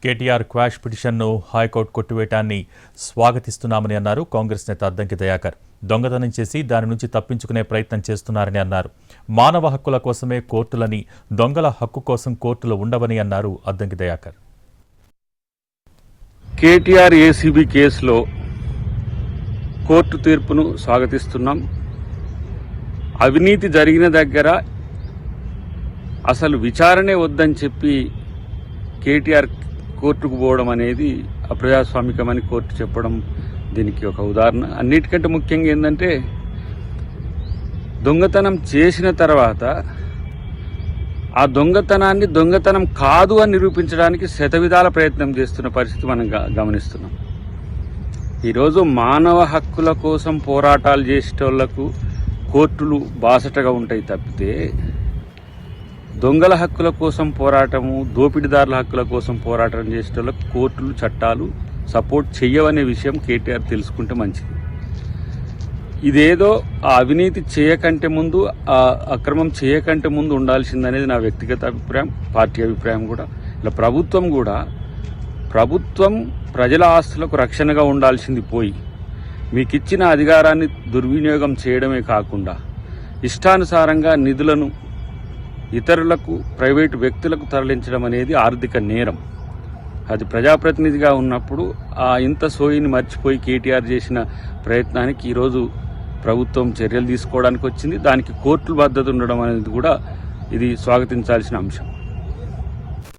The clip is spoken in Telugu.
కేటీఆర్ క్వాష్ పిటిషన్ను హైకోర్టు కొట్టివేయటాన్ని స్వాగతిస్తున్నామని అన్నారు కాంగ్రెస్ నేత అద్దంకి దయాకర్. దొంగతనం చేసి దాని నుంచి తప్పించుకునే ప్రయత్నం చేస్తున్నారని అన్నారు. మానవ హక్కుల కోసమే కోర్టులని, దొంగల హక్కు కోసం కోర్టులు ఉండవని అన్నారు అద్దంకి దయాకర్. కేటీఆర్ ఏసీబీ కేసులో కోర్టు తీర్పును స్వాగతిస్తున్నాం. అవినీతి జరిగిన దగ్గర అసలు విచారణే వద్దని చెప్పి కేటీఆర్ కోర్టుకు పోవడం అనేది అప్రజాస్వామికమని కోర్టు చెప్పడం దీనికి ఒక ఉదాహరణ. అన్నిటికంటే ముఖ్యంగా ఏంటంటే, దొంగతనం చేసిన తర్వాత ఆ దొంగతనాన్ని దొంగతనం కాదు అని నిరూపించడానికి శతవిధాల ప్రయత్నం చేస్తున్న పరిస్థితి మనం గమనిస్తున్నాం. ఈరోజు మానవ హక్కుల కోసం పోరాటాలు చేసేటోళ్లకు కోర్టులు బాసటగా ఉంటాయి తప్పితే, దొంగల హక్కుల కోసం పోరాటము, దోపిడీదారుల హక్కుల కోసం పోరాటం చేసేటోళ్ళకు కోర్టులు, చట్టాలు సపోర్ట్ చెయ్యవనే విషయం కేటీఆర్ తెలుసుకుంటే మంచిది. ఇదేదో ఆ అవినీతి చేయకంటే ముందు, ఆ అక్రమం చేయకంటే ముందు ఉండాల్సిందనేది నా వ్యక్తిగత అభిప్రాయం, పార్టీ అభిప్రాయం కూడా. ఇలా ప్రభుత్వం ప్రజల ఆస్తులకు రక్షణగా ఉండాల్సింది పోయి, మీకు ఇచ్చిన అధికారాన్ని దుర్వినియోగం చేయడమే కాకుండా ఇష్టానుసారంగా నిధులను ఇతరులకు, ప్రైవేటు వ్యక్తులకు తరలించడం అనేది ఆర్థిక నేరం. అది ప్రజాప్రతినిధిగా ఉన్నప్పుడు ఇంత సోయిని మర్చిపోయి కేటీఆర్ చేసిన ప్రయత్నానికి ఈరోజు ప్రభుత్వం చర్యలు తీసుకోవడానికి వచ్చింది. దానికి కోర్టుల బాధ్యత ఉండడం అనేది కూడా ఇది స్వాగతించాల్సిన అంశం.